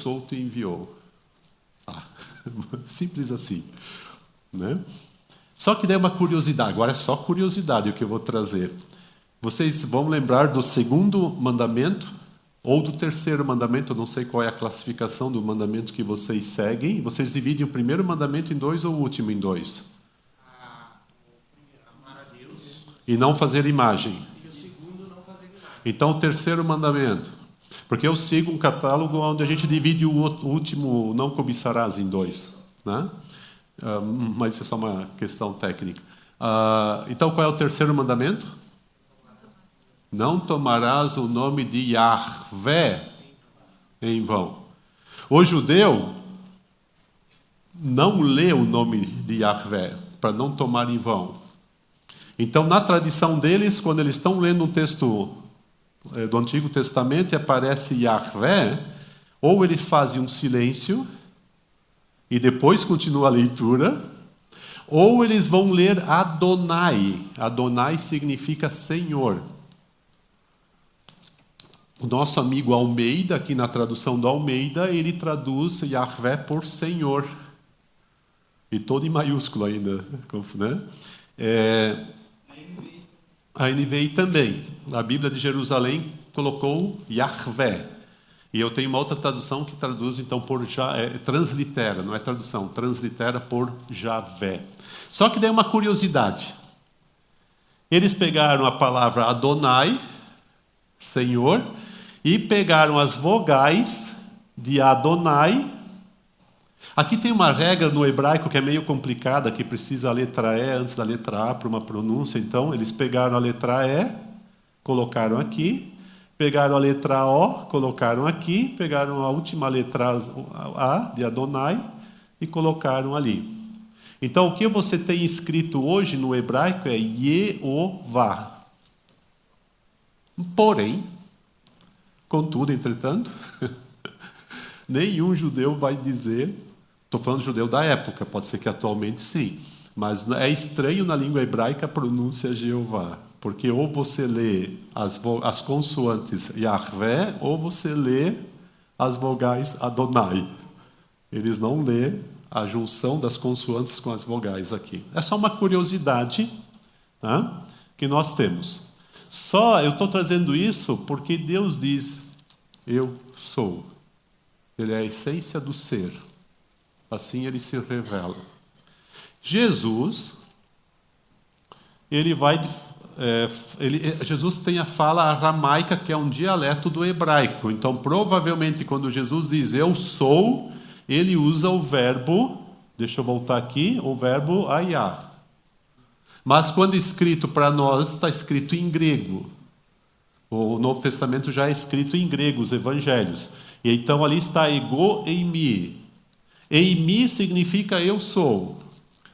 sou te enviou. Simples assim, né? Só que daí uma curiosidade, agora é só curiosidade o que eu vou trazer. Vocês vão lembrar do segundo mandamento ou do terceiro mandamento, eu não sei qual é a classificação do mandamento que vocês seguem. Vocês dividem o primeiro mandamento em dois ou o último em dois? Amar a Deus. E não fazer imagem. E o segundo, não fazer imagem. Então, o terceiro mandamento. Porque eu sigo um catálogo onde a gente divide o último, não cobiçarás, em dois, né? Mas isso é só uma questão técnica. Então, qual é o terceiro mandamento? Não tomarás o nome de Yahvé em vão. O judeu não lê o nome de Yahvé para não tomar em vão. Então, na tradição deles, quando eles estão lendo um texto do Antigo Testamento e aparece Yahvé, ou eles fazem um silêncio e depois continua a leitura, ou eles vão ler Adonai. Adonai significa Senhor. O nosso amigo Almeida, aqui na tradução do Almeida, ele traduz Yahvé por Senhor. E todo em maiúsculo ainda, né? A NVI também. A Bíblia de Jerusalém colocou Yahvé. E eu tenho uma outra tradução que traduz, então, por translitera, não é tradução, translitera por Javé. Só que daí uma curiosidade. Eles pegaram a palavra Adonai, Senhor, e pegaram as vogais de Adonai. Aqui tem uma regra no hebraico que é meio complicada, que precisa a letra E antes da letra A para uma pronúncia. Então, eles pegaram a letra E, colocaram aqui, pegaram a letra O, colocaram aqui, pegaram a última letra A de Adonai e colocaram ali. Então, o que você tem escrito hoje no hebraico é Yeová. Porém, contudo, entretanto, nenhum judeu vai dizer, estou falando judeu da época, pode ser que atualmente sim, mas é estranho na língua hebraica a pronúncia Jeová, porque ou você lê as consoantes Yahvé, ou você lê as vogais Adonai. Eles não lê a junção das consoantes com as vogais aqui. É só uma curiosidade, tá, que nós temos. Eu estou trazendo isso porque Deus diz, eu sou. Ele é a essência do ser. Assim ele se revela. Jesus, Jesus tem a fala aramaica, que é um dialeto do hebraico. Então, provavelmente, quando Jesus diz eu sou, ele usa o verbo, deixa eu voltar aqui, o verbo aiá. Mas quando escrito para nós, está escrito em grego. O Novo Testamento já é escrito em grego, os evangelhos. E então ali está ego eimi. Eimi significa eu sou.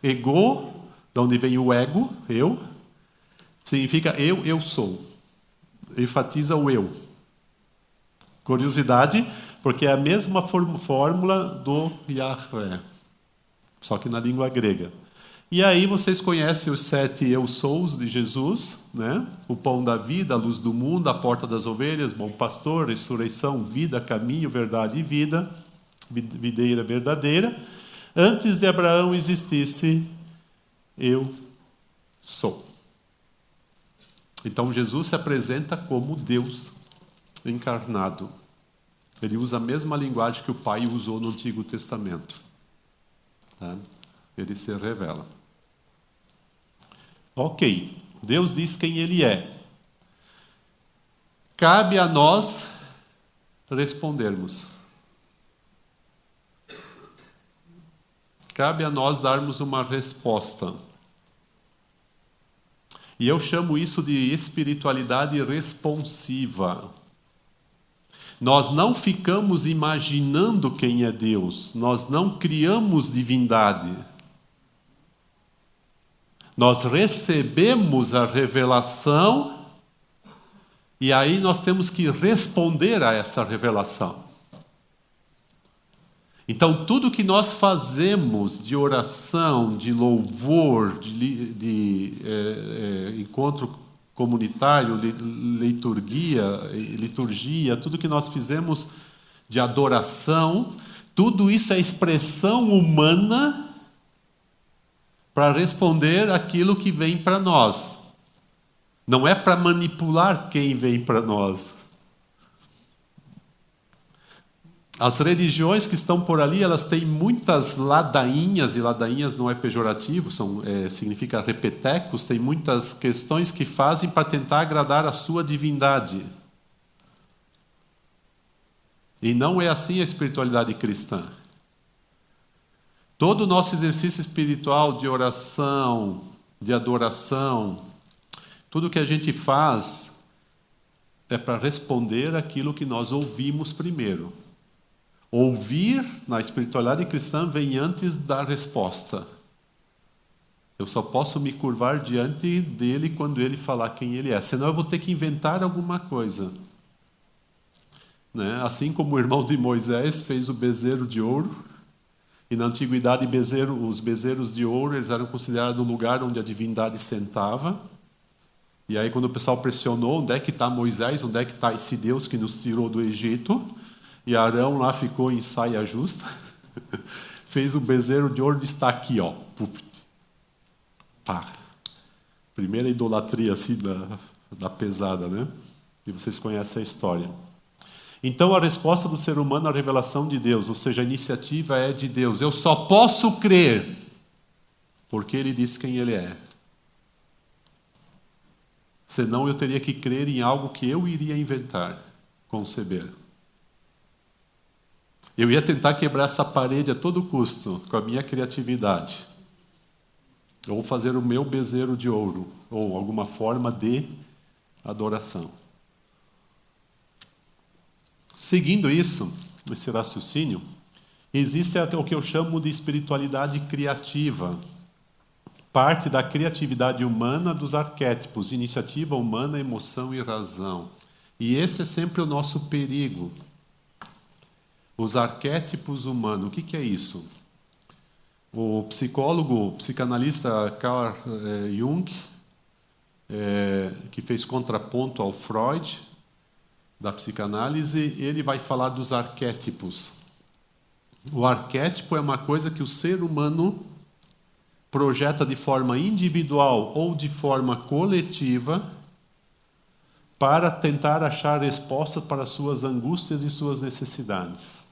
Ego, de onde vem o ego, eu, significa eu sou. Enfatiza o eu. Curiosidade, porque é a mesma fórmula do Yahvé, só que na língua grega. E aí vocês conhecem os 7 eu sous de Jesus, né? O pão da vida, a luz do mundo, a porta das ovelhas, bom pastor, ressurreição, vida, caminho, verdade e vida, videira verdadeira. Antes de Abraão existisse, eu sou. Então Jesus se apresenta como Deus encarnado. Ele usa a mesma linguagem que o Pai usou no Antigo Testamento. Tá? Ele se revela. Ok, Deus diz quem Ele é. Cabe a nós respondermos. Cabe a nós darmos uma resposta. E eu chamo isso de espiritualidade responsiva. Nós não ficamos imaginando quem é Deus. Nós não criamos divindade. Nós recebemos a revelação e aí nós temos que responder a essa revelação. Então, tudo que nós fazemos de oração, de louvor, de encontro comunitário, liturgia, tudo que nós fizemos de adoração, tudo isso é expressão humana para responder aquilo que vem para nós. Não é para manipular quem vem para nós. As religiões que estão por ali, elas têm muitas ladainhas, e ladainhas não é pejorativo, significa repetecos, tem muitas questões que fazem para tentar agradar a sua divindade. E não é assim a espiritualidade cristã. Todo o nosso exercício espiritual de oração, de adoração, tudo que a gente faz é para responder aquilo que nós ouvimos primeiro. Ouvir na espiritualidade cristã vem antes da resposta. Eu só posso me curvar diante dele quando ele falar quem ele é. Senão eu vou ter que inventar alguma coisa. Né? Assim como o irmão de Moisés fez o bezerro de ouro. E na antiguidade os bezerros de ouro eles eram considerados o lugar onde a divindade sentava. E aí quando o pessoal pressionou, onde é que está Moisés? Onde é que está esse Deus que nos tirou do Egito? E Arão lá ficou em saia justa, fez o bezerro de ouro, está aqui, ó. Puf. Pá. Primeira idolatria assim da pesada, né? E vocês conhecem a história. Então a resposta do ser humano à revelação de Deus, ou seja, a iniciativa é de Deus. Eu só posso crer porque Ele diz quem Ele é. Senão eu teria que crer em algo que eu iria inventar, conceber. Eu ia tentar quebrar essa parede a todo custo, com a minha criatividade. Ou fazer o meu bezerro de ouro, ou alguma forma de adoração. Seguindo isso, esse raciocínio, existe o que eu chamo de espiritualidade criativa. Parte da criatividade humana dos arquétipos, iniciativa humana, emoção e razão. E esse é sempre o nosso perigo. Os arquétipos humanos, o que é isso? O psicanalista Carl Jung, que fez contraponto ao Freud, da psicanálise, ele vai falar dos arquétipos. O arquétipo é uma coisa que o ser humano projeta de forma individual ou de forma coletiva para tentar achar respostas para suas angústias e suas necessidades.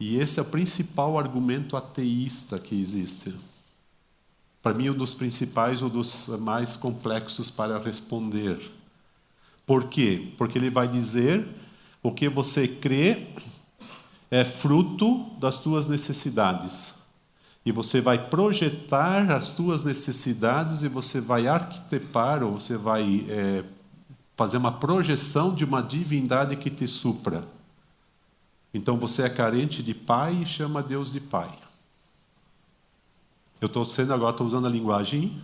E esse é o principal argumento ateísta que existe. Para mim, um dos principais ou dos mais complexos para responder. Por quê? Porque ele vai dizer o que você crê é fruto das suas necessidades. E você vai projetar as suas necessidades e você vai arquitetar, ou você vai fazer uma projeção de uma divindade que te supra. Então você é carente de pai e chama Deus de pai. Eu estou usando a linguagem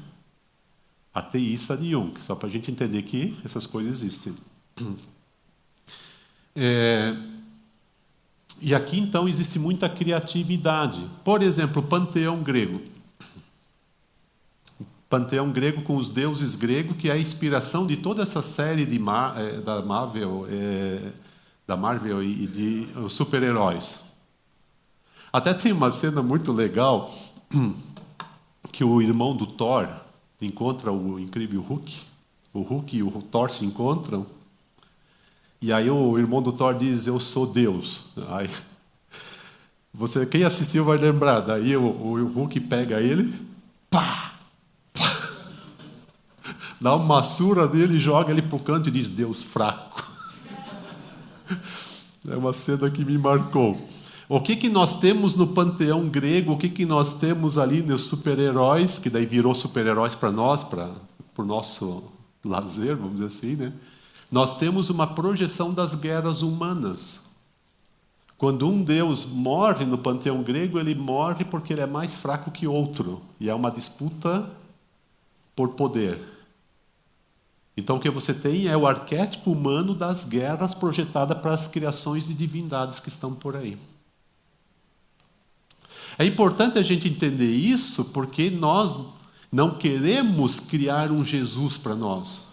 ateísta de Jung, só para a gente entender que essas coisas existem. E aqui, então, existe muita criatividade. Por exemplo, o panteão grego. O panteão grego com os deuses gregos, que é a inspiração de toda essa série da Marvel e de super-heróis. Até tem uma cena muito legal que o irmão do Thor encontra o incrível Hulk. O Hulk e o Thor se encontram. E aí o irmão do Thor diz, eu sou Deus. Aí, quem assistiu vai lembrar. Daí o Hulk pega ele, pá, pá, dá uma surra nele, joga ele para o canto e diz, Deus fraco. É uma cena que me marcou. O que nós temos no panteão grego, o que nós temos ali nos super-heróis, que daí virou super-heróis para nós, para o nosso lazer, vamos dizer assim, né? Nós temos uma projeção das guerras humanas. Quando um deus morre no panteão grego, ele morre porque ele é mais fraco que outro. E é uma disputa por poder. Então o que você tem é o arquétipo humano das guerras projetada para as criações de divindades que estão por aí. É importante a gente entender isso porque nós não queremos criar um Jesus para nós.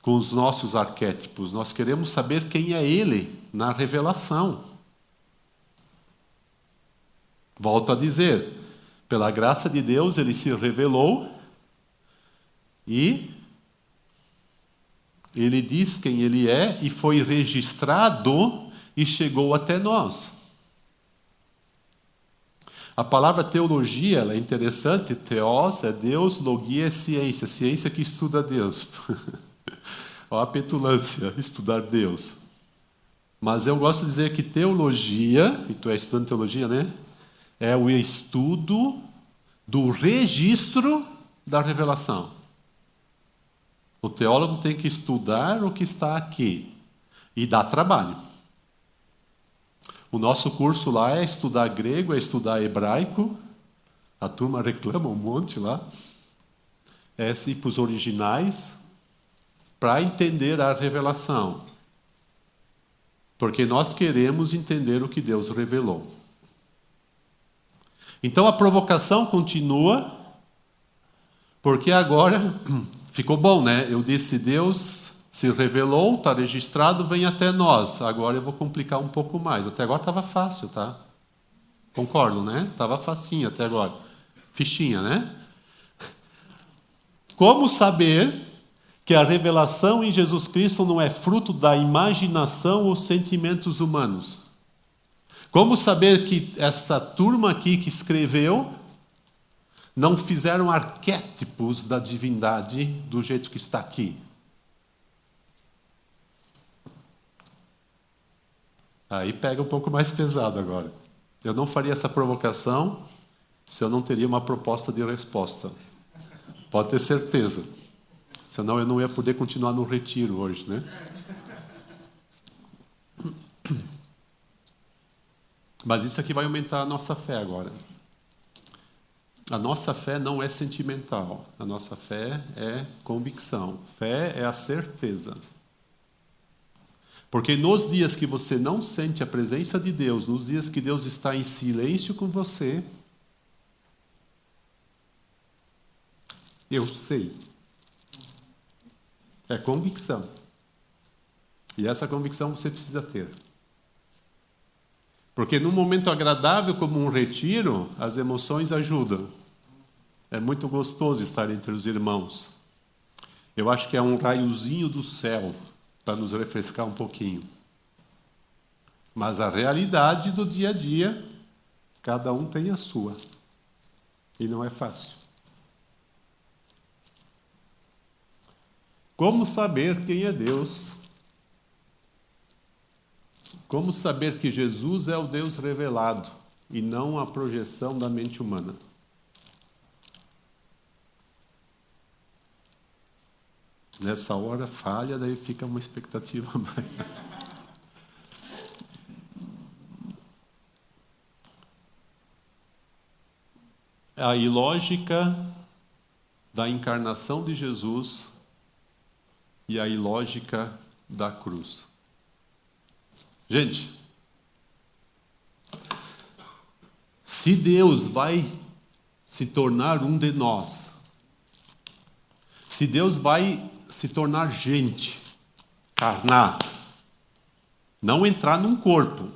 com os nossos arquétipos. Nós queremos saber quem é Ele na revelação. Volto a dizer, pela graça de Deus, Ele se revelou e Ele diz quem Ele é e foi registrado e chegou até nós. A palavra teologia ela é interessante. Theos é Deus, logia é ciência. Ciência que estuda Deus. Olha a petulância, estudar Deus. Mas eu gosto de dizer que teologia, e tu é estudante de teologia, né? É o estudo do registro da revelação. O teólogo tem que estudar o que está aqui. E dá trabalho. O nosso curso lá é estudar grego, é estudar hebraico. A turma reclama um monte lá. É ir para os originais para entender a revelação. Porque nós queremos entender o que Deus revelou. Então a provocação continua, porque agora ficou bom, né? Eu disse, Deus se revelou, está registrado, vem até nós. Agora eu vou complicar um pouco mais. Até agora estava fácil, tá? Concordo, né? Estava facinho até agora. Fichinha, né? Como saber que a revelação em Jesus Cristo não é fruto da imaginação ou sentimentos humanos? Como saber que essa turma aqui que escreveu não fizeram arquétipos da divindade do jeito que está aqui? Aí pega um pouco mais pesado agora. Eu não faria essa provocação se eu não teria uma proposta de resposta. Pode ter certeza. Senão eu não ia poder continuar no retiro hoje, né? Mas isso aqui vai aumentar a nossa fé agora. A nossa fé não é sentimental. A nossa fé é convicção. Fé é a certeza. Porque nos dias que você não sente a presença de Deus, nos dias que Deus está em silêncio com você, eu sei. É convicção. E essa convicção você precisa ter. Porque num momento agradável como um retiro, as emoções ajudam. É muito gostoso estar entre os irmãos. Eu acho que é um raiozinho do céu para nos refrescar um pouquinho. Mas a realidade do dia a dia, cada um tem a sua. E não é fácil. Como saber quem é Deus? Como saber que Jesus é o Deus revelado e não a projeção da mente humana? Nessa hora falha, daí fica uma expectativa maior. A ilógica da encarnação de Jesus e a ilógica da cruz. Gente, se Deus vai se tornar um de nós, se Deus vai se tornar gente, carnar, não entrar num corpo,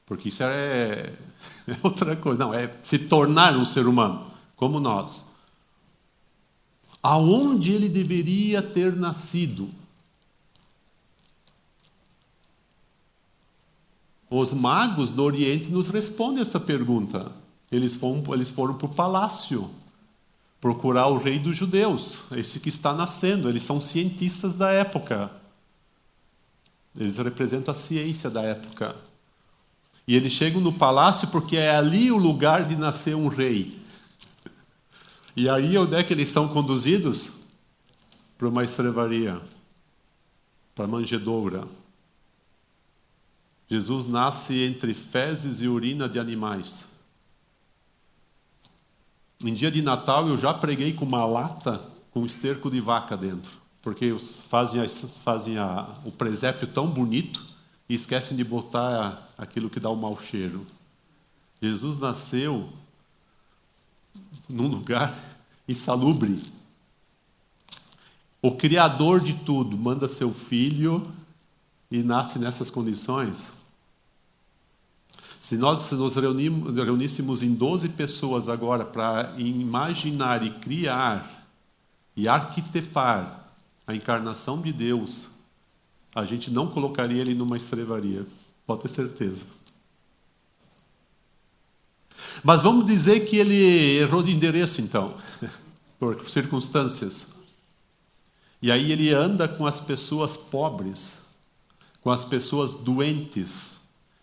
porque isso é outra coisa, não, é se tornar um ser humano, como nós. Aonde ele deveria ter nascido? Os magos do Oriente nos respondem essa pergunta. Eles foram para o palácio procurar o rei dos judeus, esse que está nascendo. Eles são cientistas da época. Eles representam a ciência da época. E eles chegam no palácio porque é ali o lugar de nascer um rei. E aí onde é que eles são conduzidos? Para uma estrevaria, para a manjedoura. Jesus nasce entre fezes e urina de animais. Em dia de Natal eu já preguei com uma lata com esterco de vaca dentro, porque fazem o presépio tão bonito e esquecem de botar aquilo que dá o mau cheiro. Jesus nasceu num lugar insalubre. O Criador de tudo manda seu filho e nasce nessas condições. Se nós nos reuníssemos em 12 pessoas agora para imaginar e criar e arquitetar a encarnação de Deus, a gente não colocaria ele numa estrevaria, pode ter certeza. Mas vamos dizer que ele errou de endereço, então, por circunstâncias. E aí ele anda com as pessoas pobres, com as pessoas doentes,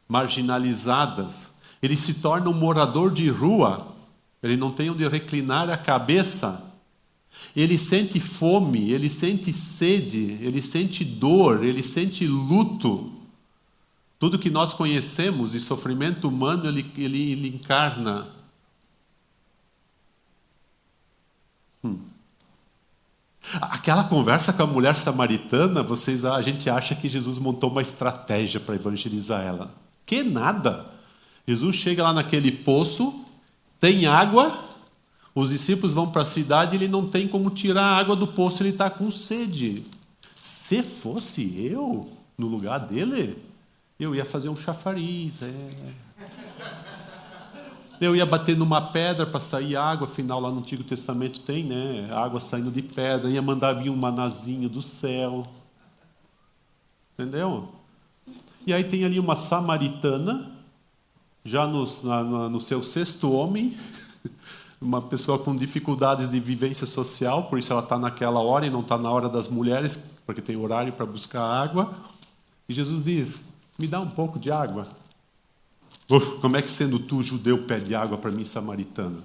marginalizadas. Ele se torna um morador de rua, ele não tem onde reclinar a cabeça. Ele sente fome, ele sente sede, ele sente dor, ele sente luto. Tudo que nós conhecemos de sofrimento humano, ele encarna. Aquela conversa com a mulher samaritana, a gente acha que Jesus montou uma estratégia para evangelizar ela. Que nada! Jesus chega lá naquele poço, tem água, os discípulos vão para a cidade e ele não tem como tirar a água do poço, ele está com sede. Se fosse eu no lugar dele, eu ia fazer um chafariz. Eu ia bater numa pedra para sair água, afinal lá no Antigo Testamento tem, né? Água saindo de pedra, ia mandar vir um manazinho do céu. Entendeu? E aí tem ali uma samaritana, já no seu 6º homem, uma pessoa com dificuldades de vivência social, por isso ela está naquela hora e não está na hora das mulheres, porque tem horário para buscar água. E Jesus diz, me dá um pouco de água. Como é que sendo tu, judeu, pede água para mim, samaritana?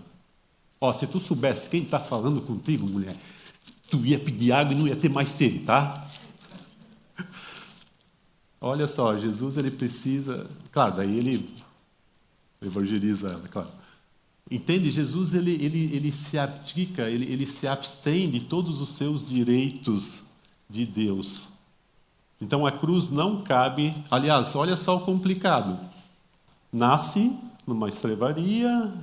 Se tu soubesse quem está falando contigo, mulher, tu ia pedir água e não ia ter mais sede, tá? Olha só, Jesus ele precisa... Claro, daí ele evangeliza ela, claro. Entende? Jesus ele se abdica, ele se abstém de todos os seus direitos de Deus. Então a cruz não cabe... Aliás, olha só o complicado. Nasce numa estrevaria,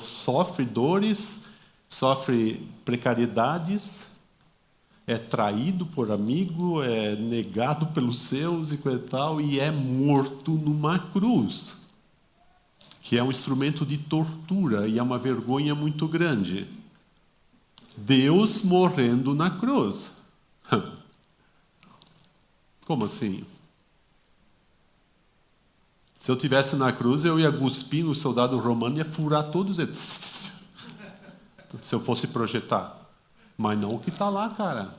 sofre dores, sofre precariedades, é traído por amigo, é negado pelos seus e tal, e é morto numa cruz, que é um instrumento de tortura e é uma vergonha muito grande. Deus morrendo na cruz. Como assim? Se eu estivesse na cruz, eu ia cuspir no soldado romano e ia furar todos eles. Se eu fosse projetar. Mas não o que está lá, cara.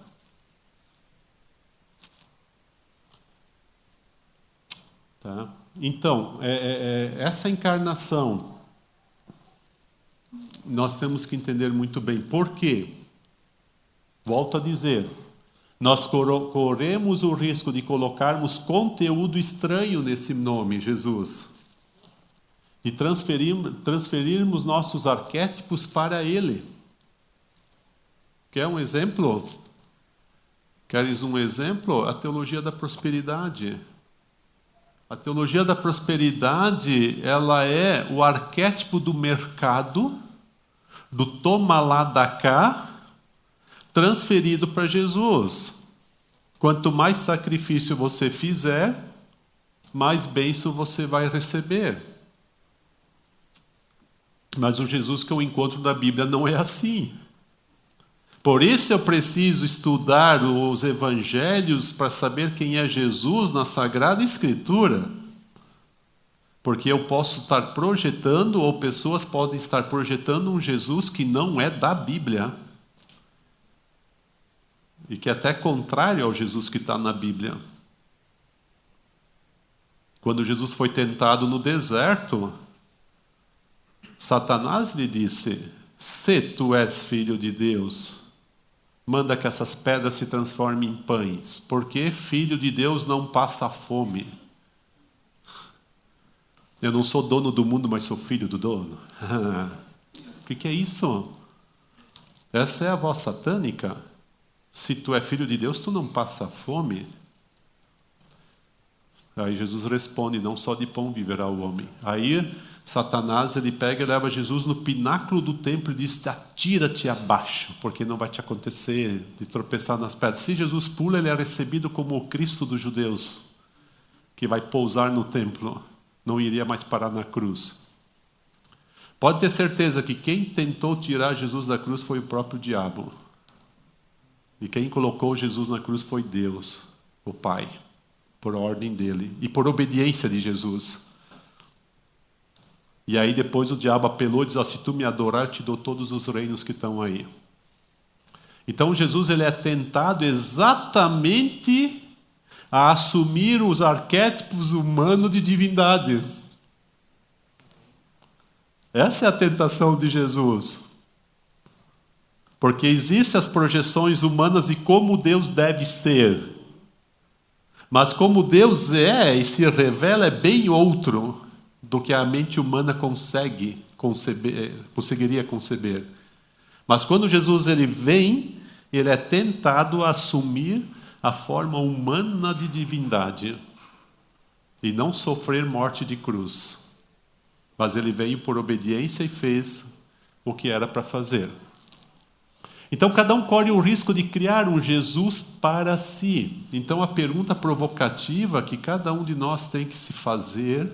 Tá? Então, essa encarnação, nós temos que entender muito bem. Por quê? Volto a dizer, nós corremos o risco de colocarmos conteúdo estranho nesse nome, Jesus. E transferirmos nossos arquétipos para Ele. Quer um exemplo? Queres um exemplo? A teologia da prosperidade. A teologia da prosperidade, ela é o arquétipo do mercado, do toma lá da cá, transferido para Jesus. Quanto mais sacrifício você fizer, mais bênção você vai receber. Mas o Jesus que eu encontro na Bíblia não é assim. Por isso eu preciso estudar os evangelhos para saber quem é Jesus na Sagrada Escritura. Porque eu posso estar projetando, ou pessoas podem estar projetando um Jesus que não é da Bíblia. E que é até contrário ao Jesus que está na Bíblia. Quando Jesus foi tentado no deserto, Satanás lhe disse, se tu és filho de Deus, manda que essas pedras se transformem em pães, porque filho de Deus não passa fome. Eu não sou dono do mundo, mas sou filho do dono. O que é isso? Essa é a voz satânica. Se tu é filho de Deus, tu não passa fome. Aí Jesus responde: não só de pão viverá o homem. Aí Satanás, ele pega e leva Jesus no pináculo do templo e diz: atira-te abaixo, porque não vai te acontecer de tropeçar nas pedras. Se Jesus pula, ele é recebido como o Cristo dos judeus, que vai pousar no templo, não iria mais parar na cruz. Pode ter certeza que quem tentou tirar Jesus da cruz foi o próprio diabo. E quem colocou Jesus na cruz foi Deus, o Pai, por ordem dele e por obediência de Jesus. E aí depois o diabo apelou e disse: se tu me adorar, eu te dou todos os reinos que estão aí. Então Jesus, ele é tentado exatamente a assumir os arquétipos humanos de divindade. Essa é a tentação de Jesus. Porque existem as projeções humanas de como Deus deve ser. Mas como Deus é e se revela é bem outro do que a mente humana conseguiria conceber. Mas quando Jesus ele vem, ele é tentado a assumir a forma humana de divindade e não sofrer morte de cruz. Mas ele veio por obediência e fez o que era para fazer. Então cada um corre o risco de criar um Jesus para si. Então a pergunta provocativa que cada um de nós tem que se fazer,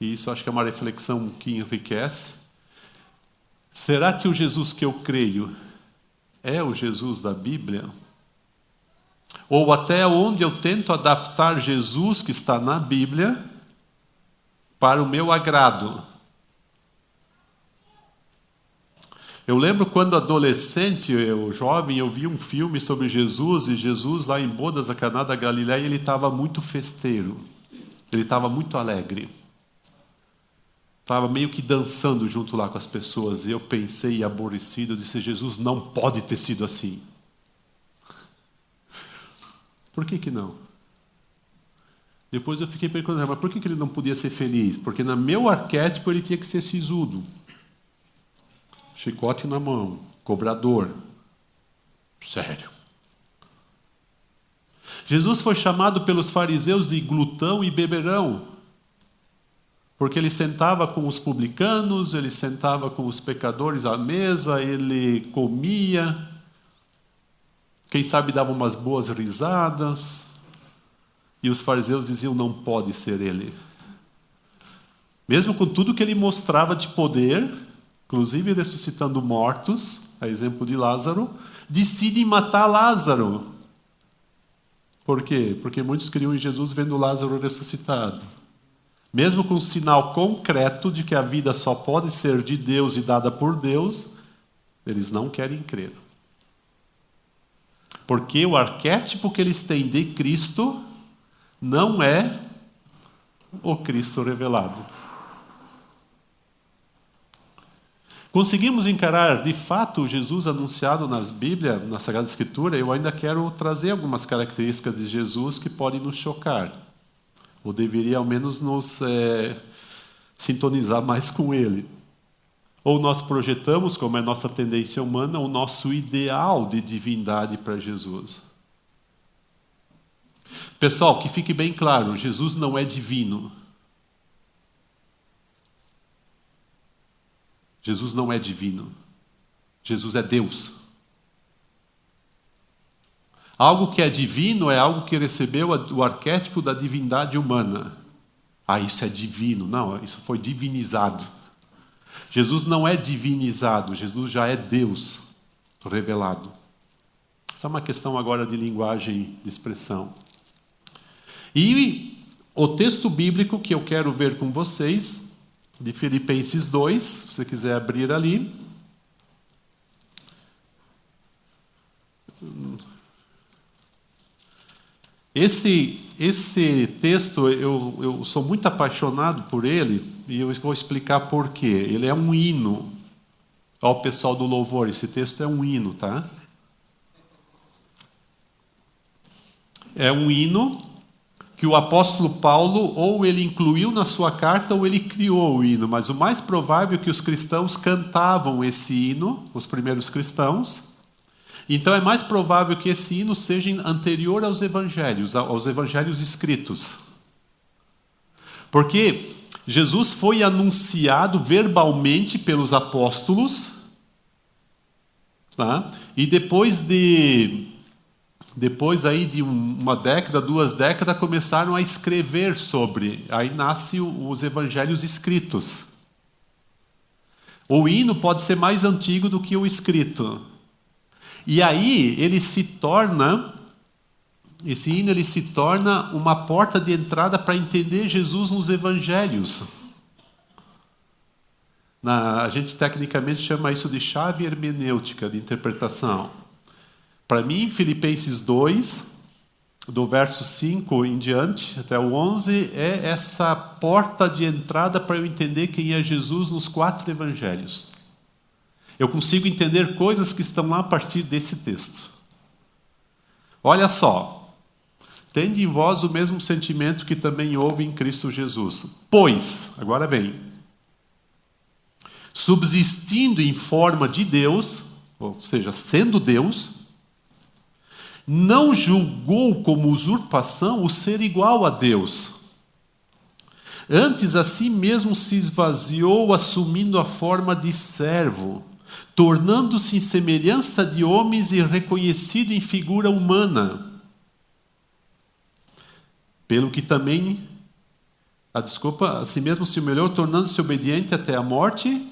e isso acho que é uma reflexão que enriquece: será que o Jesus que eu creio é o Jesus da Bíblia? Ou até onde eu tento adaptar Jesus que está na Bíblia para o meu agrado? Eu lembro quando adolescente, eu jovem, eu vi um filme sobre Jesus, e Jesus lá em Bodas, a Caná da Galileia, ele estava muito festeiro, ele estava muito alegre. Estava meio que dançando junto lá com as pessoas, e eu pensei, aborrecido, eu disse: Jesus não pode ter sido assim. Por que não? Depois eu fiquei perguntando: mas por que ele não podia ser feliz? Porque no meu arquétipo ele tinha que ser sisudo. Chicote na mão, cobrador. Sério. Jesus foi chamado pelos fariseus de glutão e beberão, porque ele sentava com os publicanos, ele sentava com os pecadores à mesa, ele comia, quem sabe dava umas boas risadas, e os fariseus diziam: não pode ser ele. Mesmo com tudo que ele mostrava de poder, inclusive ressuscitando mortos, a exemplo de Lázaro, decidem matar Lázaro. Por quê? Porque muitos criam em Jesus vendo Lázaro ressuscitado. Mesmo com um sinal concreto de que a vida só pode ser de Deus e dada por Deus, eles não querem crer. Porque o arquétipo que eles têm de Cristo não é o Cristo revelado. Conseguimos encarar, de fato, o Jesus anunciado na Bíblia, na Sagrada Escritura? Eu ainda quero trazer algumas características de Jesus que podem nos chocar. Ou deveria, ao menos, nos sintonizar mais com Ele. Ou nós projetamos, como é nossa tendência humana, o nosso ideal de divindade para Jesus. Pessoal, que fique bem claro, Jesus não é divino. Jesus não é divino. Jesus é Deus. Algo que é divino é algo que recebeu o arquétipo da divindade humana. Isso é divino. Não, isso foi divinizado. Jesus não é divinizado, Jesus já é Deus revelado. Isso é uma questão agora de linguagem, de expressão. E o texto bíblico que eu quero ver com vocês, de Filipenses 2, se você quiser abrir ali. Esse texto, eu sou muito apaixonado por ele, e eu vou explicar por quê. Ele é um hino ao pessoal do louvor. Esse texto é um hino, tá? É um hino que o apóstolo Paulo, ou ele incluiu na sua carta, ou ele criou o hino. Mas o mais provável é que os cristãos cantavam esse hino, os primeiros cristãos. Então é mais provável que esse hino seja anterior aos evangelhos escritos. Porque Jesus foi anunciado verbalmente pelos apóstolos, tá? E depois aí de uma década, 2 décadas, começaram a escrever sobre. Aí nascem os evangelhos escritos. O hino pode ser mais antigo do que o escrito. E aí esse hino ele se torna uma porta de entrada para entender Jesus nos evangelhos. A gente tecnicamente chama isso de chave hermenêutica de interpretação. Para mim, Filipenses 2, do verso 5 em diante, até o 11, é essa porta de entrada para eu entender quem é Jesus nos 4 evangelhos. Eu consigo entender coisas que estão lá a partir desse texto. Olha só. Tende em vós o mesmo sentimento que também houve em Cristo Jesus. Pois, agora vem, subsistindo em forma de Deus, ou seja, sendo Deus, não julgou como usurpação o ser igual a Deus. Antes, a si mesmo se esvaziou, assumindo a forma de servo, tornando-se em semelhança de homens e reconhecido em figura humana. Pelo que também, a si mesmo se humilhou, tornando-se obediente até a morte,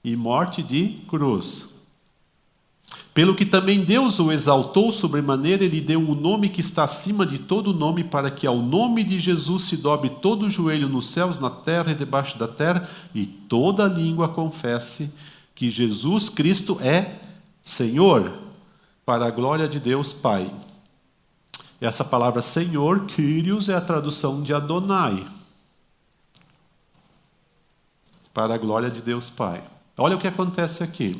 e morte de cruz. Pelo que também Deus o exaltou sobremaneira, ele deu o nome que está acima de todo nome, para que ao nome de Jesus se dobre todo o joelho nos céus, na terra e debaixo da terra, e toda língua confesse que Jesus Cristo é Senhor, para a glória de Deus Pai. Essa palavra Senhor, Kyrios, é a tradução de Adonai, para a glória de Deus Pai. Olha o que acontece aqui.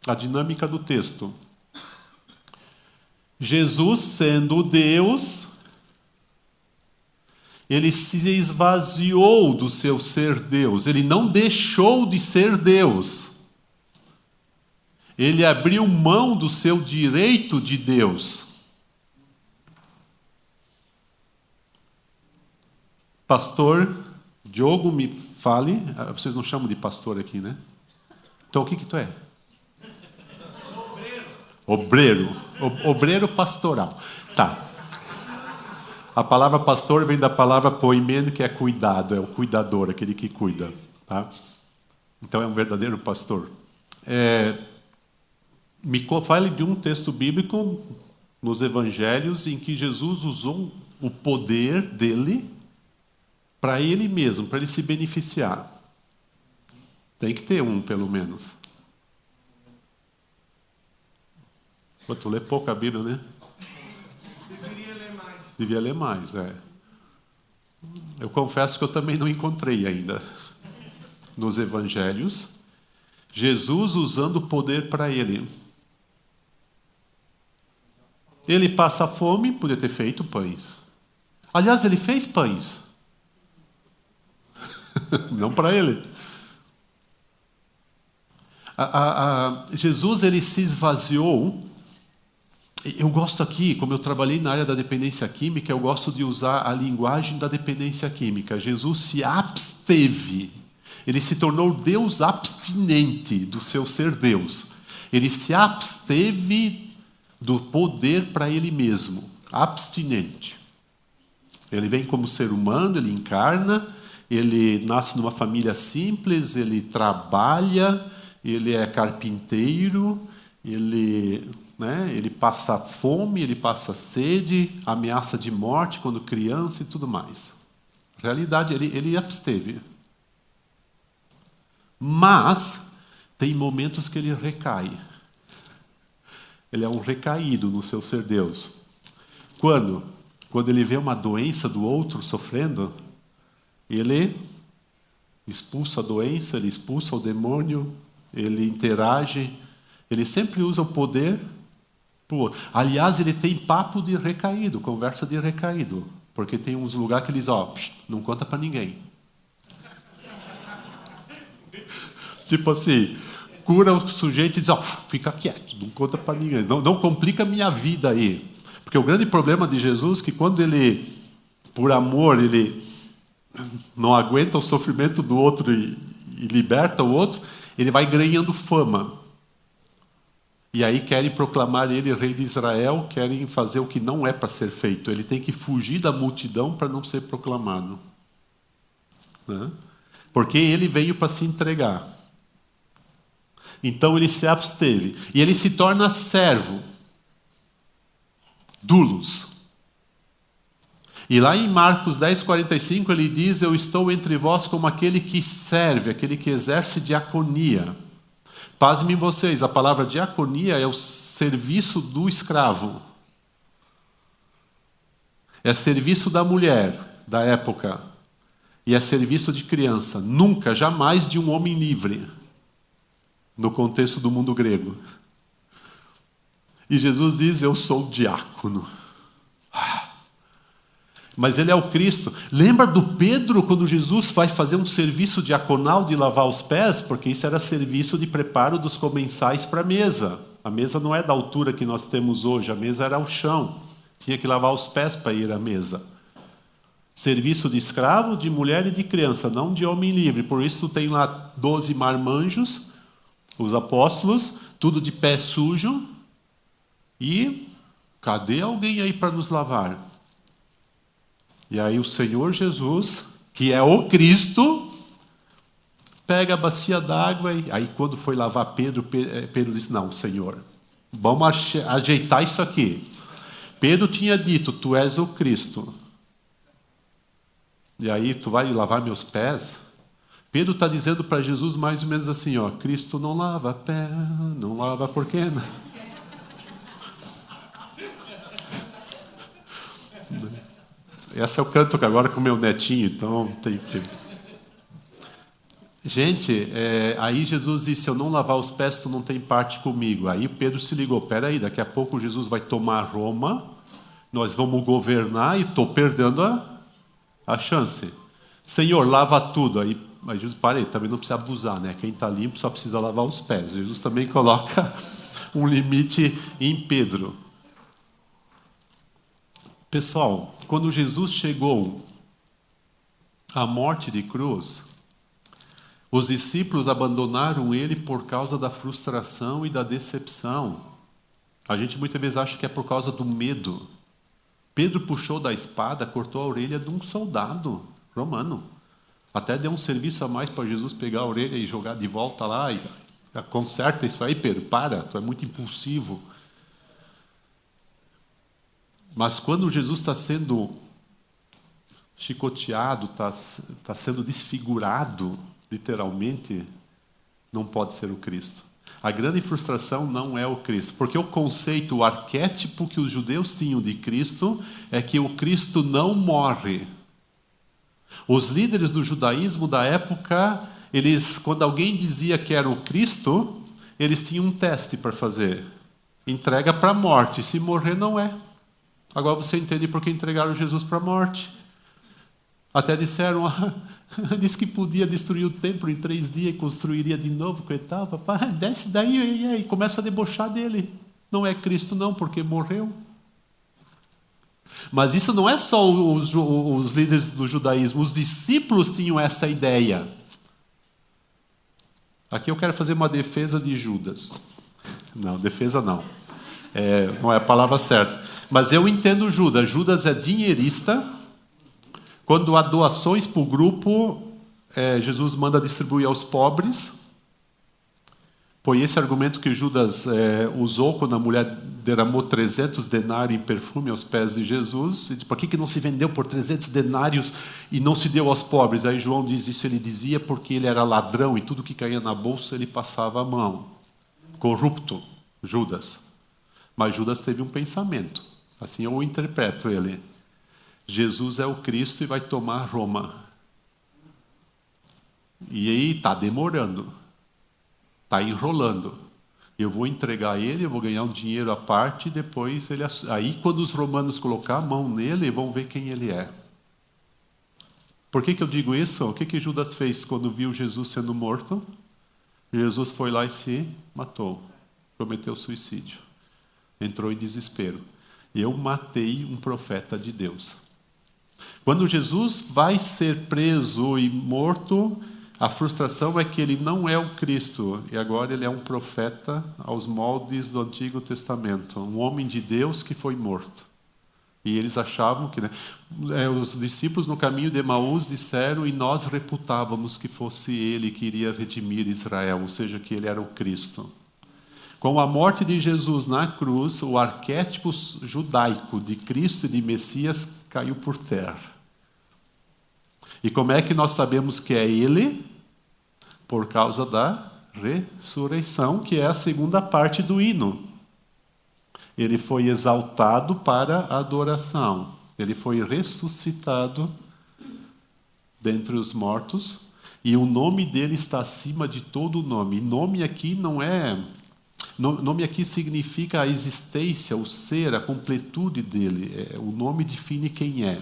A dinâmica do texto. Jesus, sendo Deus, ele se esvaziou do seu ser Deus. Ele não deixou de ser Deus. Ele abriu mão do seu direito de Deus. Pastor Diogo, me fale. Vocês não chamam de pastor aqui, né? Então o que tu é? Obreiro pastoral. Tá. A palavra pastor vem da palavra poimen, que é cuidado, é o cuidador, aquele que cuida. Tá? Então é um verdadeiro pastor. Me fale de um texto bíblico nos evangelhos em que Jesus usou o poder dele para ele mesmo, para ele se beneficiar. Tem que ter um, pelo menos. Tu lê pouco a Bíblia, né? Devia ler mais, é. Eu confesso que eu também não encontrei ainda nos evangelhos Jesus usando o poder para ele. Ele passa fome, podia ter feito pães. Aliás, ele fez pães. Não para ele. Jesus, ele se esvaziou. Eu gosto aqui, como eu trabalhei na área da dependência química, eu gosto de usar a linguagem da dependência química. Jesus se absteve. Ele se tornou Deus abstinente do seu ser Deus. Ele se absteve do poder para ele mesmo. Abstinente. Ele vem como ser humano, ele encarna, ele nasce numa família simples, ele trabalha, ele é carpinteiro, ele passa fome, ele passa sede, ameaça de morte quando criança e tudo mais. Na realidade, ele absteve. Mas tem momentos que ele recai. Ele é um recaído no seu ser Deus. Quando ele vê uma doença do outro sofrendo, ele expulsa a doença, ele expulsa o demônio, ele interage, ele sempre usa o poder. Aliás, ele tem papo de recaído, conversa de recaído, porque tem uns lugares que ele diz, não conta para ninguém. Tipo assim, cura o sujeito e diz, fica quieto, não conta para ninguém, não complica a minha vida aí. Porque o grande problema de Jesus é que quando ele, por amor, ele não aguenta o sofrimento do outro e liberta o outro, ele vai ganhando fama. E aí querem proclamar ele rei de Israel, querem fazer o que não é para ser feito. Ele tem que fugir da multidão para não ser proclamado. Né? Porque ele veio para se entregar. Então ele se absteve. E ele se torna servo. Dulos. E lá em Marcos 10:45 ele diz: eu estou entre vós como aquele que serve, aquele que exerce diaconia. Pasmem vocês, a palavra diaconia é o serviço do escravo. É serviço da mulher da época. E é serviço de criança. Nunca, jamais de um homem livre. No contexto do mundo grego. E Jesus diz: eu sou diácono. Mas ele é o Cristo. Lembra do Pedro quando Jesus vai fazer um serviço diaconal de lavar os pés? Porque isso era serviço de preparo dos comensais para a mesa. A mesa não é da altura que nós temos hoje, a mesa era ao chão. Tinha que lavar os pés para ir à mesa. Serviço de escravo, de mulher e de criança, não de homem livre. Por isso tem lá 12 marmanjos, os apóstolos, tudo de pé sujo. E cadê alguém aí para nos lavar? E aí o Senhor Jesus, que é o Cristo, pega a bacia d'água e aí quando foi lavar Pedro, Pedro disse: não, Senhor, vamos ajeitar isso aqui. Pedro tinha dito: tu és o Cristo. E aí tu vai lavar meus pés? Pedro está dizendo para Jesus mais ou menos assim: ó, Cristo não lava pé, não lava por quê? Esse é o canto que agora com meu netinho, então tem que... Gente, aí Jesus disse: se eu não lavar os pés, tu não tem parte comigo. Aí Pedro se ligou: peraí, daqui a pouco Jesus vai tomar Roma, nós vamos governar e estou perdendo a chance. Senhor, lava tudo. Aí Jesus: parei, também não precisa abusar, né? Quem está limpo só precisa lavar os pés. Jesus também coloca um limite em Pedro. Pessoal, quando Jesus chegou à morte de cruz, os discípulos abandonaram ele por causa da frustração e da decepção. A gente muitas vezes acha que é por causa do medo. Pedro puxou da espada, cortou a orelha de um soldado romano. Até deu um serviço a mais para Jesus pegar a orelha e jogar de volta lá. E conserta isso aí, Pedro, para, tu é muito impulsivo. Mas quando Jesus está sendo chicoteado, está sendo desfigurado, literalmente, não pode ser o Cristo. A grande frustração não é o Cristo, porque o conceito, o arquétipo que os judeus tinham de Cristo é que o Cristo não morre. Os líderes do judaísmo da época, quando alguém dizia que era o Cristo, eles tinham um teste para fazer. Entrega para a morte, se morrer não é. Agora você entende por que entregaram Jesus para a morte. Até disseram, disse que podia destruir o templo em 3 dias e construiria de novo, coitado, papai, desce daí e começa a debochar dele. Não é Cristo não, porque morreu. Mas isso não é só os líderes do judaísmo, os discípulos tinham essa ideia. Aqui eu quero fazer uma defesa de Judas. Não, defesa não. Não é a palavra certa. Mas eu entendo Judas. Judas é dinheirista. Quando há doações para o grupo, Jesus manda distribuir aos pobres. Foi esse argumento que Judas usou quando a mulher derramou 300 denários em perfume aos pés de Jesus. E por que não se vendeu por 300 denários e não se deu aos pobres? Aí João diz isso, ele dizia porque ele era ladrão e tudo que caía na bolsa ele passava a mão. Corrupto, Judas. Mas Judas teve um pensamento. Assim eu interpreto ele. Jesus é o Cristo e vai tomar Roma. E aí está demorando. Está enrolando. Eu vou entregar ele, eu vou ganhar um dinheiro à parte, e depois ele... Aí quando os romanos colocar a mão nele, vão ver quem ele é. Por que eu digo isso? O que Judas fez quando viu Jesus sendo morto? Jesus foi lá e se matou. Cometeu suicídio. Entrou em desespero. Eu matei um profeta de Deus. Quando Jesus vai ser preso e morto, a frustração é que ele não é o Cristo, e agora ele é um profeta aos moldes do Antigo Testamento, um homem de Deus que foi morto. E eles achavam que... os discípulos no caminho de Emaús disseram, e nós reputávamos que fosse ele que iria redimir Israel, ou seja, que ele era o Cristo. Com a morte de Jesus na cruz, o arquétipo judaico de Cristo e de Messias caiu por terra. E como é que nós sabemos que é ele? Por causa da ressurreição, que é a segunda parte do hino. Ele foi exaltado para a adoração. Ele foi ressuscitado dentre os mortos. E o nome dele está acima de todo nome. E nome aqui não é... Nome aqui significa a existência, o ser, a completude dele. O nome define quem é.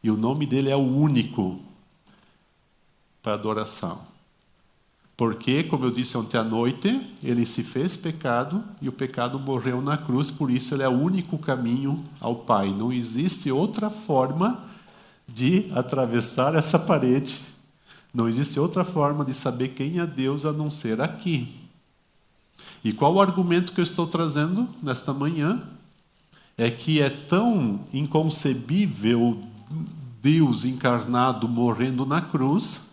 E o nome dele é o único para adoração. Porque, como eu disse ontem à noite, ele se fez pecado e o pecado morreu na cruz, por isso ele é o único caminho ao Pai. Não existe outra forma de atravessar essa parede. Não existe outra forma de saber quem é Deus a não ser aqui. E qual o argumento que eu estou trazendo nesta manhã? É que é tão inconcebível Deus encarnado morrendo na cruz,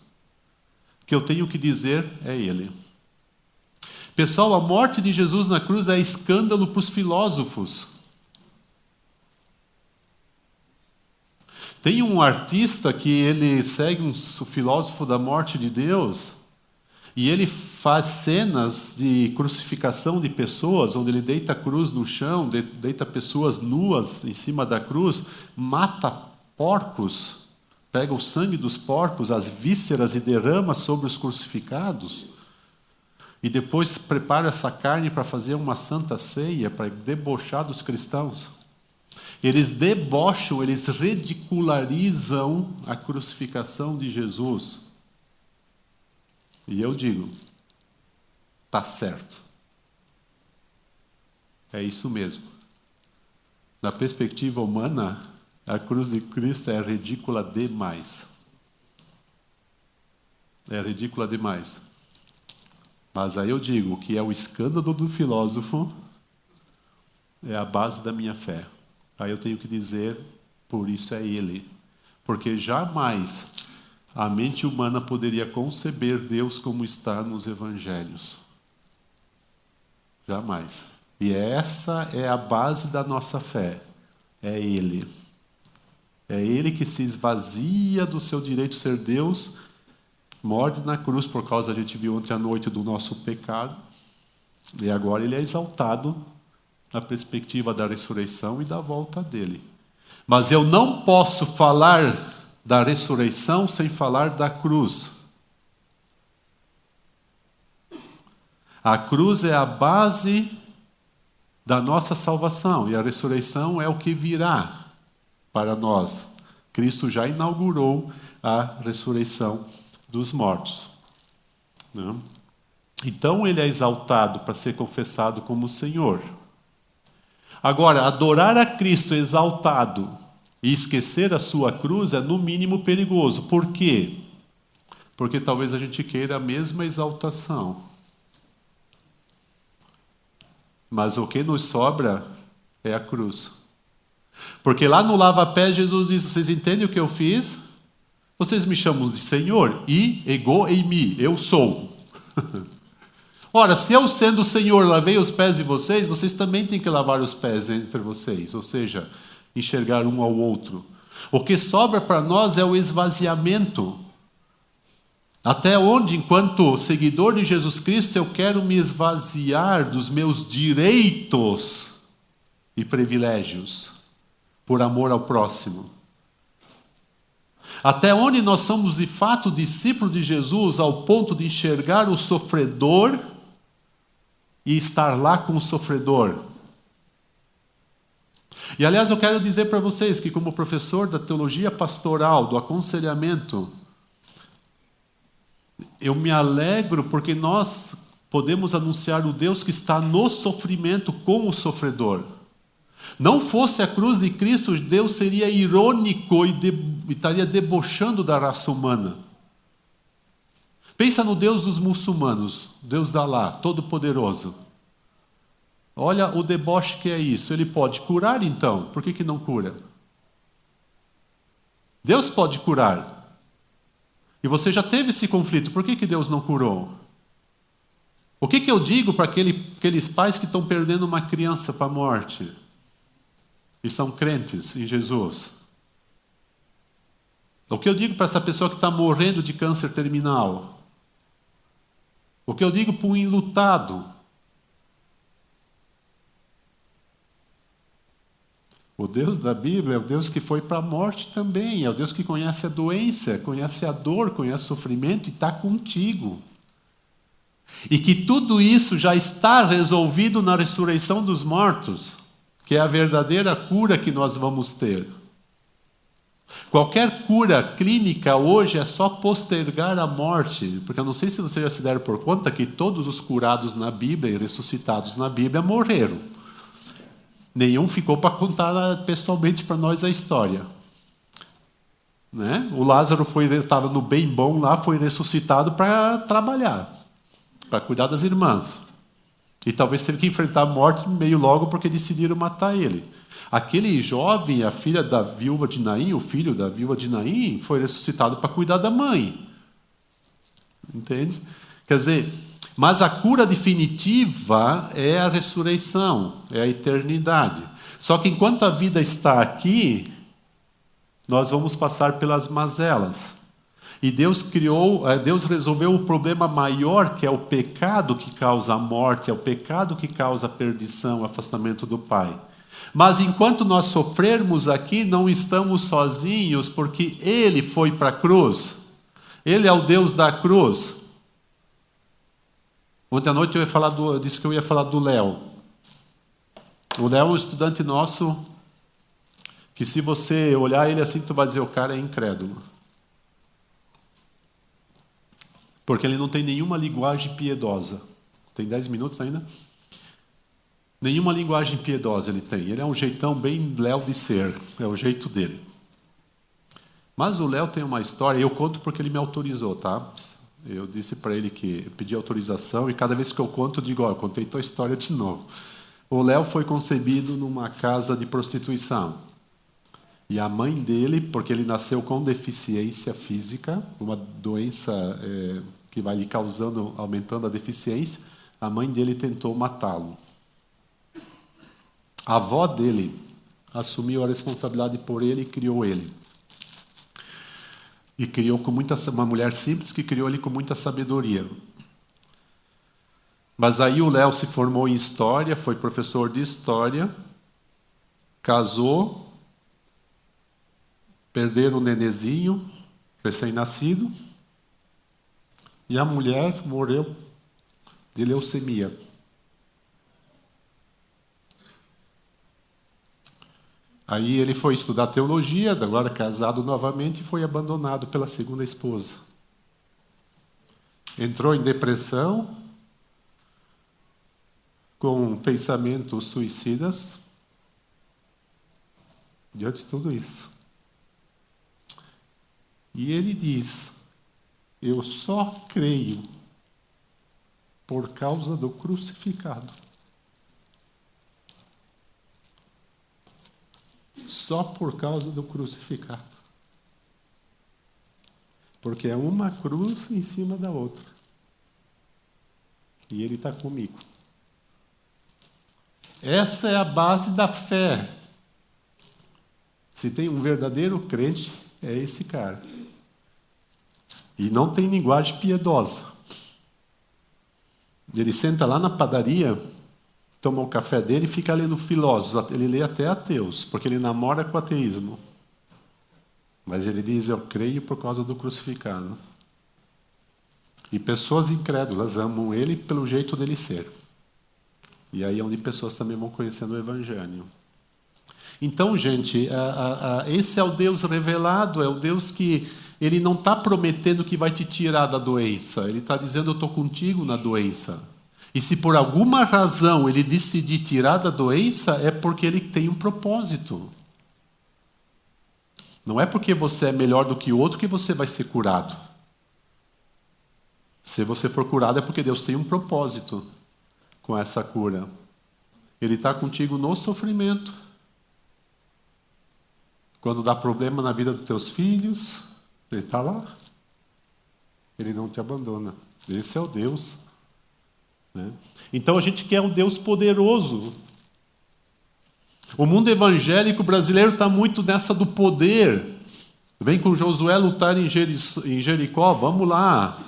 que eu tenho que dizer é ele. Pessoal, a morte de Jesus na cruz é escândalo para os filósofos. Tem um artista que ele segue um filósofo da morte de Deus, e ele faz cenas de crucificação de pessoas, onde ele deita a cruz no chão, deita pessoas nuas em cima da cruz, mata porcos, pega o sangue dos porcos, as vísceras e derrama sobre os crucificados, e depois prepara essa carne para fazer uma santa ceia, para debochar dos cristãos. Eles debocham, eles ridicularizam a crucificação de Jesus. E eu digo, está certo. É isso mesmo. Na perspectiva humana, a cruz de Cristo é ridícula demais. É ridícula demais. Mas aí eu digo que é o escândalo do filósofo, é a base da minha fé. Aí eu tenho que dizer, por isso é ele. Porque jamais a mente humana poderia conceber Deus como está nos evangelhos. Jamais. E essa é a base da nossa fé. É ele. É ele que se esvazia do seu direito de ser Deus, morre na cruz por causa, a gente viu ontem à noite, do nosso pecado, e agora ele é exaltado na perspectiva da ressurreição e da volta dele. Mas eu não posso falar da ressurreição sem falar da cruz. A cruz é a base da nossa salvação, e a ressurreição é o que virá para nós. Cristo já inaugurou a ressurreição dos mortos. Né? Então ele é exaltado para ser confessado como Senhor. Agora, adorar a Cristo exaltado e esquecer a sua cruz é no mínimo perigoso. Por quê? Porque talvez a gente queira a mesma exaltação. Mas o que nos sobra é a cruz. Porque lá no lava-pés Jesus diz, vocês entendem o que eu fiz? Vocês me chamam de Senhor, e ego eimi, eu sou. Ora, se eu sendo o Senhor lavei os pés de vocês, vocês também têm que lavar os pés entre vocês, ou seja, enxergar um ao outro. O que sobra para nós é o esvaziamento. Até onde, enquanto seguidor de Jesus Cristo, eu quero me esvaziar dos meus direitos e privilégios, por amor ao próximo. Até onde nós somos de fato discípulos de Jesus, ao ponto de enxergar o sofredor e estar lá com o sofredor. E aliás, eu quero dizer para vocês que, como professor da teologia pastoral, do aconselhamento, eu me alegro porque nós podemos anunciar o Deus que está no sofrimento com o sofredor. Não fosse a cruz de Cristo, Deus seria irônico e estaria debochando da raça humana. Pensa no Deus dos muçulmanos, Deus da Alá, Todo-Poderoso. Olha o deboche que é isso. Ele pode curar então, por que não cura? Deus pode curar. E você já teve esse conflito, por que Deus não curou? O que eu digo para aqueles pais que estão perdendo uma criança para a morte? E são crentes em Jesus. O que eu digo para essa pessoa que está morrendo de câncer terminal? O que eu digo para um enlutado? O Deus da Bíblia é o Deus que foi para a morte também. É o Deus que conhece a doença, conhece a dor, conhece o sofrimento e está contigo. E que tudo isso já está resolvido na ressurreição dos mortos, que é a verdadeira cura que nós vamos ter. Qualquer cura clínica hoje é só postergar a morte, porque eu não sei se vocês já se deram por conta que todos os curados na Bíblia e ressuscitados na Bíblia morreram. Nenhum ficou para contar pessoalmente para nós a história. Né? O Lázaro estava no bem bom lá, foi ressuscitado para trabalhar, para cuidar das irmãs. E talvez teve que enfrentar a morte meio logo porque decidiram matar ele. Aquele jovem, a filha da viúva de Naim, o filho da viúva de Naim, foi ressuscitado para cuidar da mãe. Entende? Quer dizer, mas a cura definitiva é a ressurreição, é a eternidade. Só que enquanto a vida está aqui, nós vamos passar pelas mazelas. E Deus resolveu o problema maior, que é o pecado que causa a morte, é o pecado que causa a perdição, o afastamento do Pai. Mas enquanto nós sofrermos aqui, não estamos sozinhos, porque Ele foi para a cruz. Ele é o Deus da cruz. Ontem à noite disse que eu ia falar do Léo. O Léo é um estudante nosso, que se você olhar ele assim, tu vai dizer, o cara é incrédulo. Porque ele não tem nenhuma linguagem piedosa. Tem 10 minutos ainda? Nenhuma linguagem piedosa ele tem. Ele é um jeitão bem Léo de ser. É o jeito dele. Mas o Léo tem uma história, eu conto porque ele me autorizou, tá? Eu disse para ele que eu pedi autorização e cada vez que eu conto, eu digo, eu contei tua história de novo. O Léo foi concebido numa casa de prostituição. E a mãe dele, porque ele nasceu com deficiência física, uma doença que vai lhe causando, aumentando a deficiência, a mãe dele tentou matá-lo. A avó dele assumiu a responsabilidade por ele e criou ele. E criou com uma mulher simples que criou ele com muita sabedoria. Mas aí o Léo se formou em História, foi professor de História, casou, perderam o nenezinho, recém-nascido, e a mulher morreu de leucemia. Aí ele foi estudar teologia, agora casado novamente, e foi abandonado pela segunda esposa. Entrou em depressão, com pensamentos suicidas, diante de tudo isso. E ele diz, eu só creio por causa do crucificado. Só por causa do crucificado. Porque é uma cruz em cima da outra. E Ele está comigo. Essa é a base da fé. Se tem um verdadeiro crente, é esse cara. E não tem linguagem piedosa. Ele senta lá na padaria, toma o café dele e fica lendo filósofos. Ele lê até ateus, porque ele namora com o ateísmo. Mas ele diz, eu creio por causa do crucificado. E pessoas incrédulas amam ele pelo jeito dele ser. E aí é onde pessoas também vão conhecendo o Evangelho. Então, gente, esse é o Deus revelado, é o Deus que Ele não está prometendo que vai te tirar da doença. Ele está dizendo, eu estou contigo na doença. E se por alguma razão ele decidir tirar da doença, é porque ele tem um propósito. Não é porque você é melhor do que o outro que você vai ser curado. Se você for curado é porque Deus tem um propósito com essa cura. Ele está contigo no sofrimento. Quando dá problema na vida dos teus filhos, Ele está lá. Ele não te abandona. Esse é o Deus. Né? Então a gente quer um Deus poderoso. O mundo evangélico brasileiro está muito nessa do poder. Vem com Josué lutar em Jericó, vamos lá.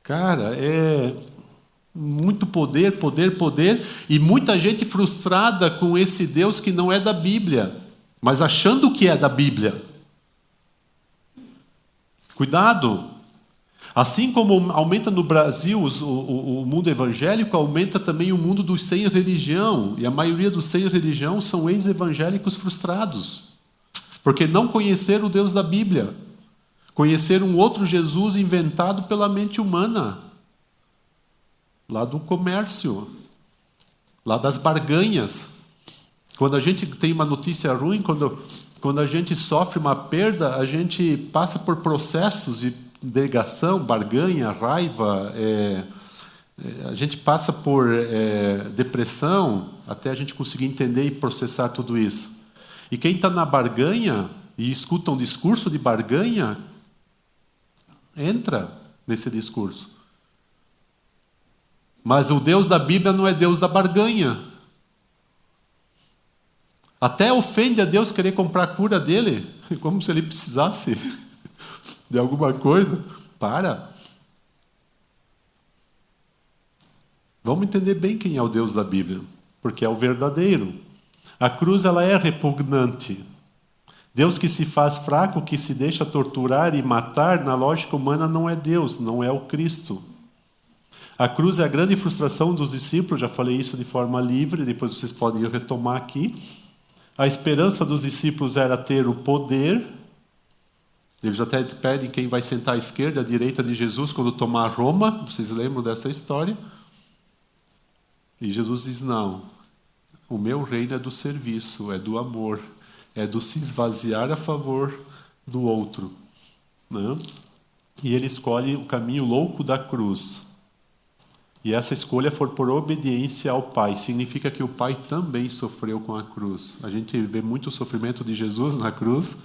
Cara, é muito poder, poder, poder. E muita gente frustrada com esse Deus que não é da Bíblia, mas achando que é da Bíblia. Cuidado. Assim como aumenta no Brasil o mundo evangélico, aumenta também o mundo dos sem religião. E a maioria dos sem religião são ex-evangélicos frustrados. Porque não conheceram o Deus da Bíblia. Conheceram um outro Jesus inventado pela mente humana. Lá do comércio. Lá das barganhas. Quando a gente tem uma notícia ruim, quando a gente sofre uma perda, a gente passa por processos de negação, barganha, raiva, a gente passa por depressão até a gente conseguir entender e processar tudo isso. E quem está na barganha e escuta um discurso de barganha, entra nesse discurso. Mas o Deus da Bíblia não é Deus da barganha. Até ofende a Deus querer comprar a cura dele, como se ele precisasse de alguma coisa. Para. Vamos entender bem quem é o Deus da Bíblia, porque é o verdadeiro. A cruz, ela é repugnante. Deus que se faz fraco, que se deixa torturar e matar, na lógica humana não é Deus, não é o Cristo. A cruz é a grande frustração dos discípulos, já falei isso de forma livre, depois vocês podem retomar aqui. A esperança dos discípulos era ter o poder. Eles até pedem quem vai sentar à esquerda, à direita de Jesus quando tomar Roma. Vocês lembram dessa história? E Jesus diz, não. O meu reino é do serviço, é do amor. É do se esvaziar a favor do outro. Né? E ele escolhe o caminho louco da cruz. E essa escolha for por obediência ao Pai. Significa que o Pai também sofreu com a cruz. A gente vê muito o sofrimento de Jesus na cruz,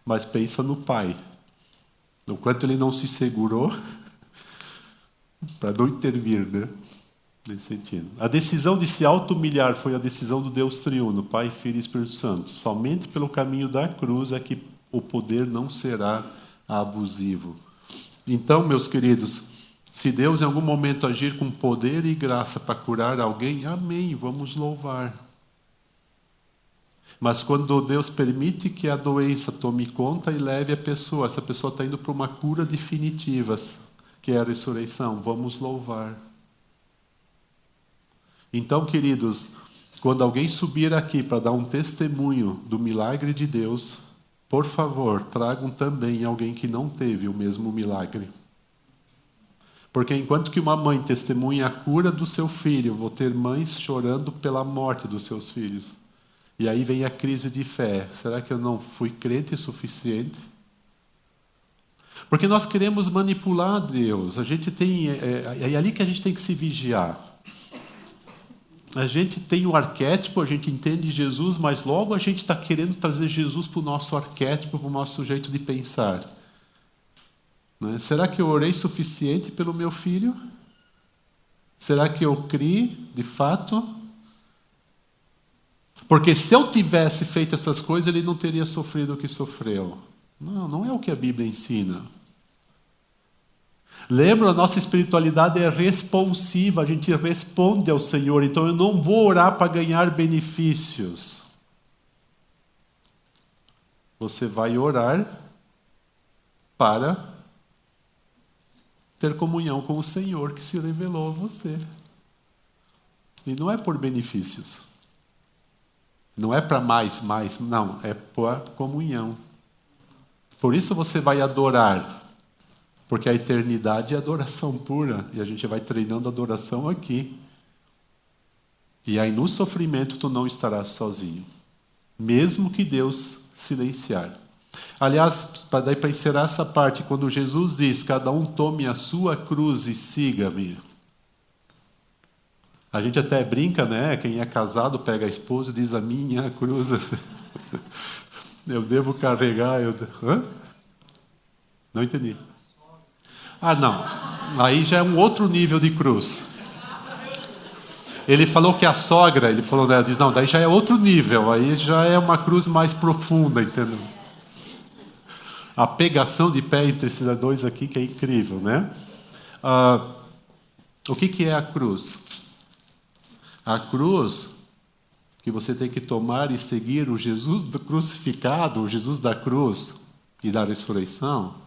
mas pensa no Pai. O quanto ele não se segurou para não intervir, né? Nesse sentido. A decisão de se auto-humilhar foi a decisão do Deus triuno, Pai, Filho e Espírito Santo. Somente pelo caminho da cruz é que o poder não será abusivo. Então, meus queridos, se Deus em algum momento agir com poder e graça para curar alguém, amém, vamos louvar. Mas quando Deus permite que a doença tome conta e leve a pessoa, essa pessoa está indo para uma cura definitiva, que é a ressurreição, vamos louvar. Então, queridos, quando alguém subir aqui para dar um testemunho do milagre de Deus, por favor, tragam também alguém que não teve o mesmo milagre. Porque enquanto que uma mãe testemunha a cura do seu filho, vou ter mães chorando pela morte dos seus filhos. E aí vem a crise de fé. Será que eu não fui crente o suficiente? Porque nós queremos manipular Deus. A gente tem, é ali que a gente tem que se vigiar. A gente tem o arquétipo, a gente entende Jesus, mas logo a gente está querendo trazer Jesus para o nosso arquétipo, para o nosso jeito de pensar. Né? Será que eu orei suficiente pelo meu filho? Será que eu criei, de fato? Porque se eu tivesse feito essas coisas, ele não teria sofrido o que sofreu. Não, não é o que a Bíblia ensina. Lembra, a nossa espiritualidade é responsiva, a gente responde ao Senhor, então eu não vou orar para ganhar benefícios. Você vai orar para ter comunhão com o Senhor que se revelou a você. E não é por benefícios. Não é para mais, não, é por comunhão. Por isso você vai adorar. Porque a eternidade é adoração pura, e a gente vai treinando a adoração aqui. E aí no sofrimento tu não estarás sozinho, mesmo que Deus silenciar. Aliás, para encerrar essa parte, quando Jesus diz, cada um tome a sua cruz e siga-me. A gente até brinca, né? Quem é casado pega a esposa e diz, a minha cruz, eu devo carregar. Hã? Não entendi. Ah, não. Aí já é um outro nível de cruz. Ele falou que a sogra, ele falou, né, diz, não, daí já é outro nível, aí já é uma cruz mais profunda, entendeu? A pegação de pé entre esses dois aqui que é incrível, né? O que é a cruz? A cruz que você tem que tomar e seguir o Jesus crucificado, o Jesus da cruz e da ressurreição.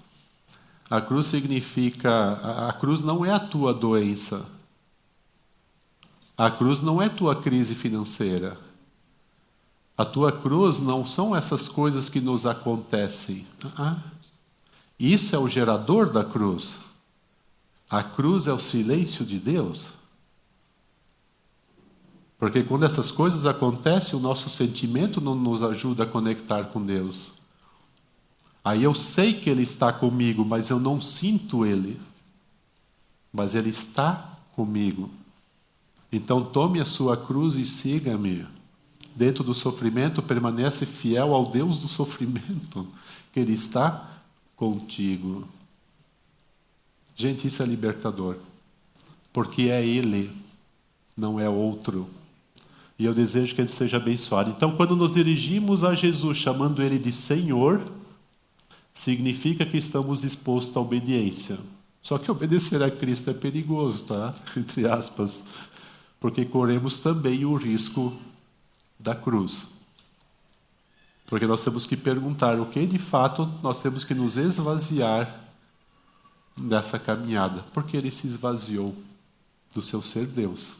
A cruz significa, a cruz não é a tua doença. A cruz não é tua crise financeira. A tua cruz não são essas coisas que nos acontecem. Isso é o gerador da cruz. A cruz é o silêncio de Deus. Porque quando essas coisas acontecem, o nosso sentimento não nos ajuda a conectar com Deus. Aí eu sei que Ele está comigo, mas eu não sinto Ele. Mas Ele está comigo. Então tome a sua cruz e siga-me. Dentro do sofrimento, permanece fiel ao Deus do sofrimento, que Ele está contigo. Gente, isso é libertador. Porque é Ele, não é outro. E eu desejo que Ele seja abençoado. Então, quando nos dirigimos a Jesus, chamando Ele de Senhor, significa que estamos dispostos à obediência. Só que obedecer a Cristo é perigoso, tá? Entre aspas. Porque corremos também o risco da cruz. Porque nós temos que perguntar o que de fato nós temos que nos esvaziar dessa caminhada. Porque Ele se esvaziou do seu ser Deus.